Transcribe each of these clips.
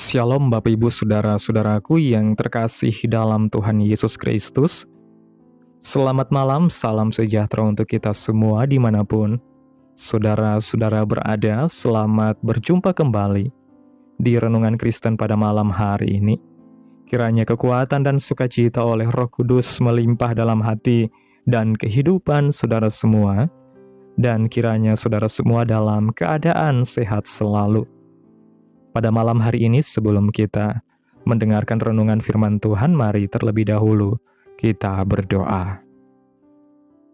Shalom Bapak Ibu Saudara-saudaraku yang terkasih dalam Tuhan Yesus Kristus. Selamat malam, salam sejahtera untuk kita semua dimanapun saudara-saudara berada. Selamat berjumpa kembali di Renungan Kristen pada malam hari ini. Kiranya kekuatan dan sukacita oleh Roh Kudus melimpah dalam hati dan kehidupan saudara semua. Dan kiranya saudara semua dalam keadaan sehat selalu. Pada malam hari ini sebelum kita mendengarkan renungan firman Tuhan, mari terlebih dahulu kita berdoa.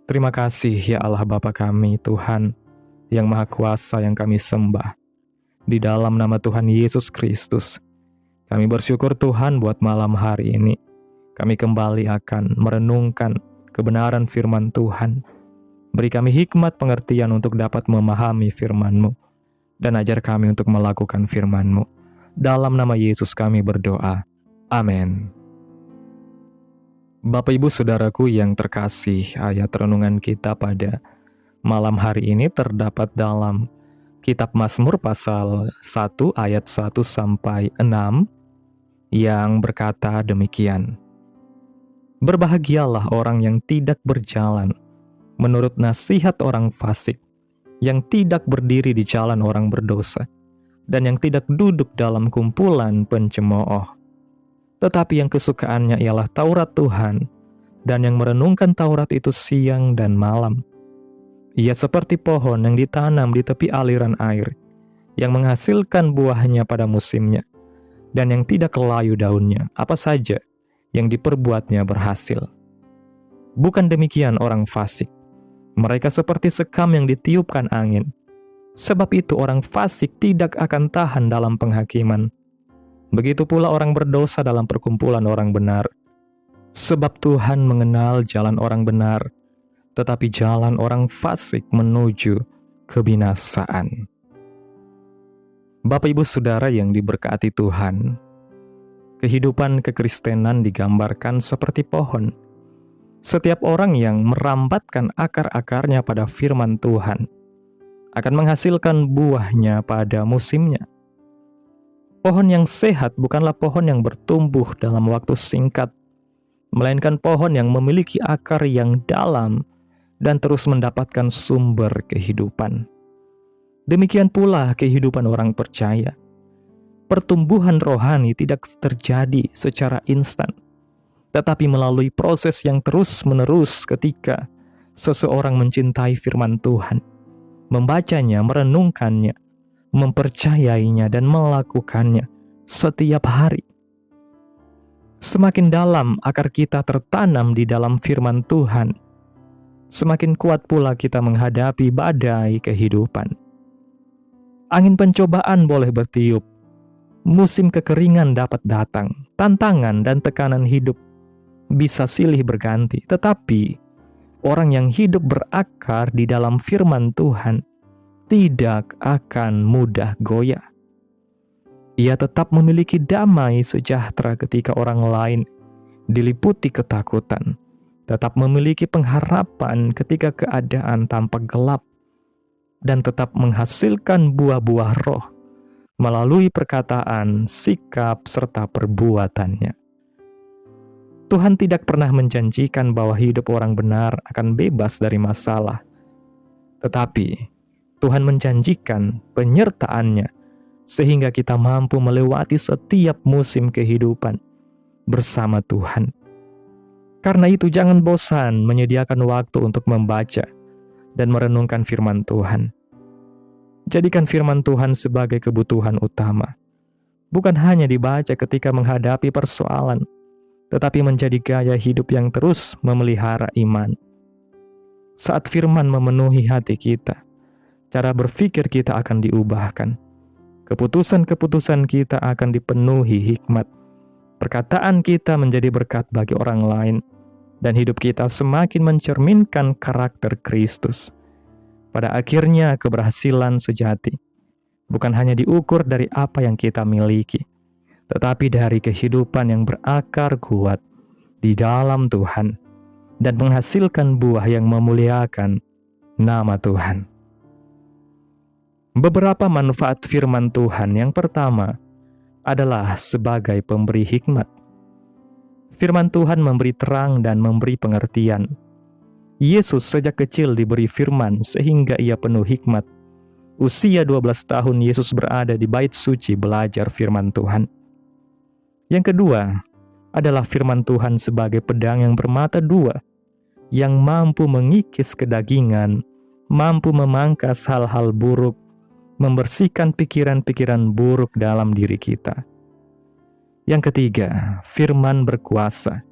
Terima kasih ya Allah Bapa kami, Tuhan yang Maha Kuasa yang kami sembah. Di dalam nama Tuhan Yesus Kristus, kami bersyukur Tuhan buat malam hari ini. Kami kembali akan merenungkan kebenaran firman Tuhan. Beri kami hikmat pengertian untuk dapat memahami firman-Mu. Dan ajar kami untuk melakukan firman-Mu. Dalam nama Yesus kami berdoa. Amin. Bapak Ibu Saudaraku yang terkasih, ayat renungan kita pada malam hari ini terdapat dalam Kitab Mazmur pasal 1 ayat 1 sampai 6 yang berkata demikian. Berbahagialah orang yang tidak berjalan menurut nasihat orang fasik, yang tidak berdiri di jalan orang berdosa, dan yang tidak duduk dalam kumpulan pencemooh. Tetapi yang kesukaannya ialah Taurat Tuhan, dan yang merenungkan Taurat itu siang dan malam. Ia seperti pohon yang ditanam di tepi aliran air, yang menghasilkan buahnya pada musimnya, dan yang tidak layu daunnya, apa saja yang diperbuatnya berhasil. Bukan demikian orang fasik. Mereka seperti sekam yang ditiupkan angin. Sebab itu orang fasik tidak akan tahan dalam penghakiman. Begitu pula orang berdosa dalam perkumpulan orang benar. Sebab Tuhan mengenal jalan orang benar, tetapi jalan orang fasik menuju kebinasaan. Bapak Ibu Saudara yang diberkati Tuhan, kehidupan kekristenan digambarkan seperti pohon. Setiap orang yang merambatkan akar-akarnya pada firman Tuhan akan menghasilkan buahnya pada musimnya. Pohon yang sehat bukanlah pohon yang bertumbuh dalam waktu singkat, melainkan pohon yang memiliki akar yang dalam dan terus mendapatkan sumber kehidupan. Demikian pula kehidupan orang percaya. Pertumbuhan rohani tidak terjadi secara instan, tetapi melalui proses yang terus-menerus ketika seseorang mencintai firman Tuhan, membacanya, merenungkannya, mempercayainya, dan melakukannya setiap hari. Semakin dalam akar kita tertanam di dalam firman Tuhan, semakin kuat pula kita menghadapi badai kehidupan. Angin pencobaan boleh bertiup, musim kekeringan dapat datang, tantangan dan tekanan hidup bisa silih berganti, tetapi orang yang hidup berakar di dalam firman Tuhan tidak akan mudah goyah. Ia tetap memiliki damai sejahtera ketika orang lain diliputi ketakutan, tetap memiliki pengharapan ketika keadaan tampak gelap, dan tetap menghasilkan buah-buah roh melalui perkataan, sikap, serta perbuatannya. Tuhan tidak pernah menjanjikan bahwa hidup orang benar akan bebas dari masalah. Tetapi Tuhan menjanjikan penyertaan-Nya sehingga kita mampu melewati setiap musim kehidupan bersama Tuhan. Karena itu jangan bosan menyediakan waktu untuk membaca dan merenungkan firman Tuhan. Jadikan firman Tuhan sebagai kebutuhan utama. Bukan hanya dibaca ketika menghadapi persoalan, tetapi menjadi gaya hidup yang terus memelihara iman. Saat firman memenuhi hati kita, cara berpikir kita akan diubahkan. Keputusan-keputusan kita akan dipenuhi hikmat. Perkataan kita menjadi berkat bagi orang lain, dan hidup kita semakin mencerminkan karakter Kristus. Pada akhirnya keberhasilan sejati bukan hanya diukur dari apa yang kita miliki, tetapi dari kehidupan yang berakar kuat di dalam Tuhan dan menghasilkan buah yang memuliakan nama Tuhan. Beberapa manfaat firman Tuhan. Yang pertama, adalah sebagai pemberi hikmat. Firman Tuhan memberi terang dan memberi pengertian. Yesus sejak kecil diberi firman sehingga ia penuh hikmat. Usia 12 tahun Yesus berada di bait suci belajar firman Tuhan. Yang kedua adalah firman Tuhan sebagai pedang yang bermata dua, yang mampu mengikis kedagingan, mampu memangkas hal-hal buruk, membersihkan pikiran-pikiran buruk dalam diri kita. Yang ketiga, firman berkuasa.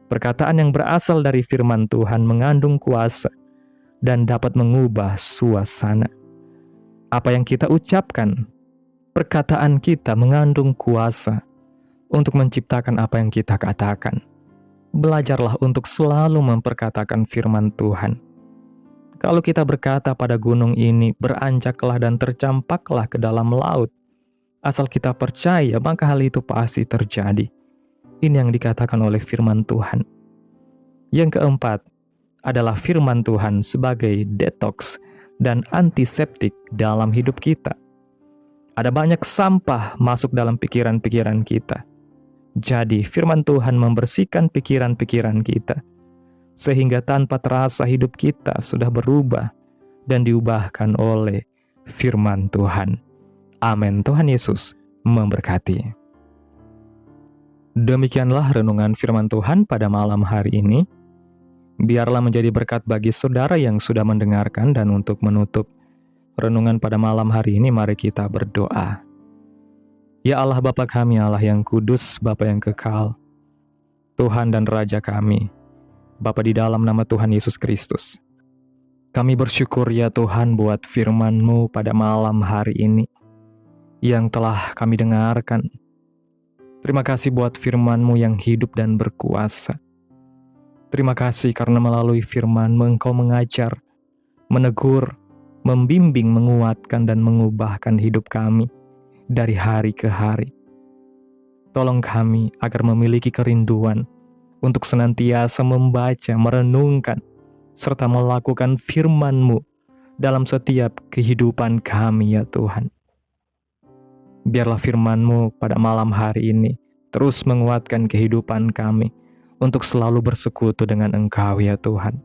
Perkataan yang berasal dari firman Tuhan mengandung kuasa dan dapat mengubah suasana. Apa yang kita ucapkan, perkataan kita mengandung kuasa untuk menciptakan apa yang kita katakan. Belajarlah untuk selalu memperkatakan firman Tuhan. Kalau kita berkata pada gunung ini, beranjaklah dan tercampaklah ke dalam laut, asal kita percaya, maka hal itu pasti terjadi. Ini yang dikatakan oleh firman Tuhan. Yang keempat adalah firman Tuhan sebagai detox dan antiseptik dalam hidup kita. Ada banyak sampah masuk dalam pikiran-pikiran kita. Jadi firman Tuhan membersihkan pikiran-pikiran kita, sehingga tanpa terasa hidup kita sudah berubah dan diubahkan oleh firman Tuhan. Amin. Tuhan Yesus memberkati. Demikianlah renungan firman Tuhan pada malam hari ini. Biarlah menjadi berkat bagi saudara yang sudah mendengarkan, dan untuk menutup renungan pada malam hari ini, mari kita berdoa. Ya Allah Bapa kami, Allah yang kudus, Bapa yang kekal, Tuhan dan Raja kami, Bapa di dalam nama Tuhan Yesus Kristus, kami bersyukur ya Tuhan buat firman-Mu pada malam hari ini yang telah kami dengarkan. Terima kasih buat firman-Mu yang hidup dan berkuasa. Terima kasih karena melalui firman-Mu Engkau mengajar, menegur, membimbing, menguatkan dan mengubahkan hidup kami dari hari ke hari. Tolong kami agar memiliki kerinduan untuk senantiasa membaca, merenungkan, serta melakukan firman-Mu dalam setiap kehidupan kami ya Tuhan. Biarlah firman-Mu pada malam hari ini terus menguatkan kehidupan kami untuk selalu bersekutu dengan Engkau ya Tuhan.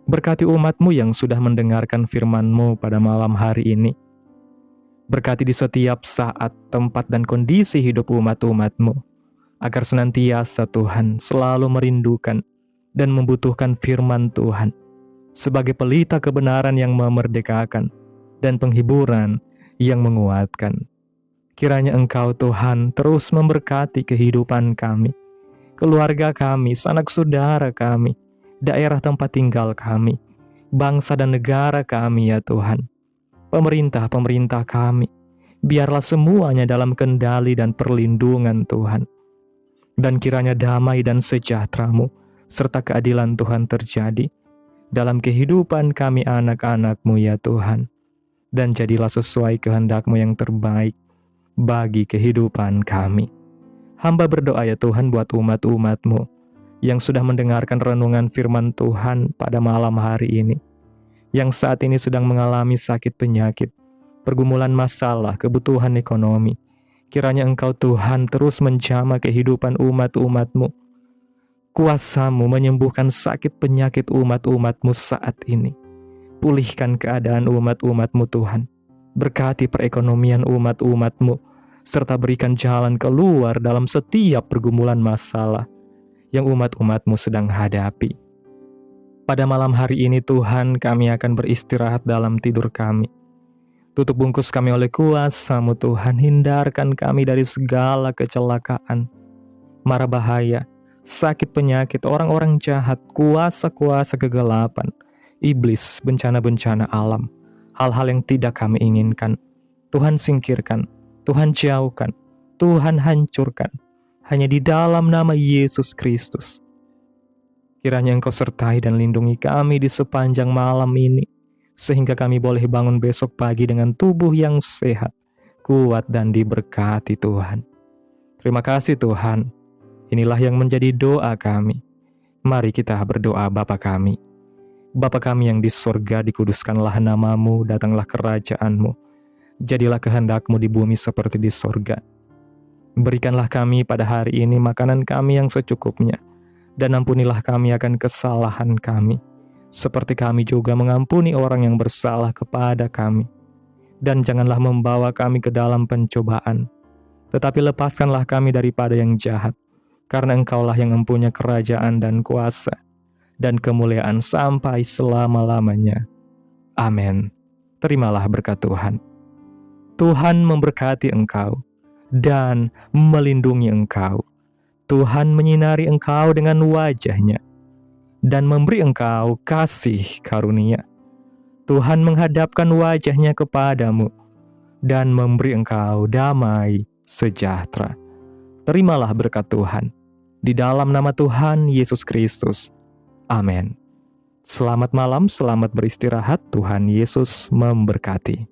Berkati umat-Mu yang sudah mendengarkan firman-Mu pada malam hari ini. Berkati di setiap saat, tempat, dan kondisi hidup umat-umat-Mu, agar senantiasa Tuhan selalu merindukan dan membutuhkan firman Tuhan sebagai pelita kebenaran yang memerdekakan dan penghiburan yang menguatkan. Kiranya Engkau Tuhan terus memberkati kehidupan kami, keluarga kami, sanak saudara kami, daerah tempat tinggal kami, bangsa dan negara kami ya Tuhan. Pemerintah kami, biarlah semuanya dalam kendali dan perlindungan Tuhan. Dan kiranya damai dan sejahtera-Mu serta keadilan Tuhan terjadi dalam kehidupan kami anak-anak-Mu ya Tuhan. Dan jadilah sesuai kehendak-Mu yang terbaik bagi kehidupan kami. Hamba berdoa ya Tuhan buat umat-umat-Mu yang sudah mendengarkan renungan firman Tuhan pada malam hari ini, yang saat ini sedang mengalami sakit penyakit, pergumulan masalah, kebutuhan ekonomi. Kiranya Engkau Tuhan terus menjamah kehidupan umat-umat-Mu. Kuasa-Mu menyembuhkan sakit penyakit umat-umat-Mu saat ini. Pulihkan keadaan umat-umat-Mu Tuhan. Berkati perekonomian umat-umat-Mu, serta berikan jalan keluar dalam setiap pergumulan masalah yang umat-umat-Mu sedang hadapi. Pada malam hari ini Tuhan, kami akan beristirahat dalam tidur kami. Tutup bungkus kami oleh kuasa-Mu Tuhan, hindarkan kami dari segala kecelakaan, mara bahaya, sakit penyakit, orang-orang jahat, kuasa-kuasa kegelapan, iblis, bencana-bencana alam. Hal-hal yang tidak kami inginkan, Tuhan singkirkan, Tuhan jauhkan, Tuhan hancurkan, hanya di dalam nama Yesus Kristus. Kiranya Engkau sertai dan lindungi kami di sepanjang malam ini, sehingga kami boleh bangun besok pagi dengan tubuh yang sehat, kuat dan diberkati Tuhan. Terima kasih Tuhan, inilah yang menjadi doa kami. Mari kita berdoa. Bapa kami, Bapa kami yang di sorga, dikuduskanlah nama-Mu, datanglah kerajaan-Mu. Jadilah kehendak-Mu di bumi seperti di sorga. Berikanlah kami pada hari ini makanan kami yang secukupnya, dan ampunilah kami akan kesalahan kami, seperti kami juga mengampuni orang yang bersalah kepada kami. Dan janganlah membawa kami ke dalam pencobaan, tetapi lepaskanlah kami daripada yang jahat, karena Engkaulah yang mempunyai kerajaan dan kuasa, dan kemuliaan sampai selama-lamanya. Amin. Terimalah berkat Tuhan. Tuhan memberkati engkau dan melindungi engkau. Tuhan menyinari engkau dengan wajah-Nya dan memberi engkau kasih karunia. Tuhan menghadapkan wajah-Nya kepadamu dan memberi engkau damai sejahtera. Terimalah berkat Tuhan. Di dalam nama Tuhan Yesus Kristus. Amin. Selamat malam, selamat beristirahat. Tuhan Yesus memberkati.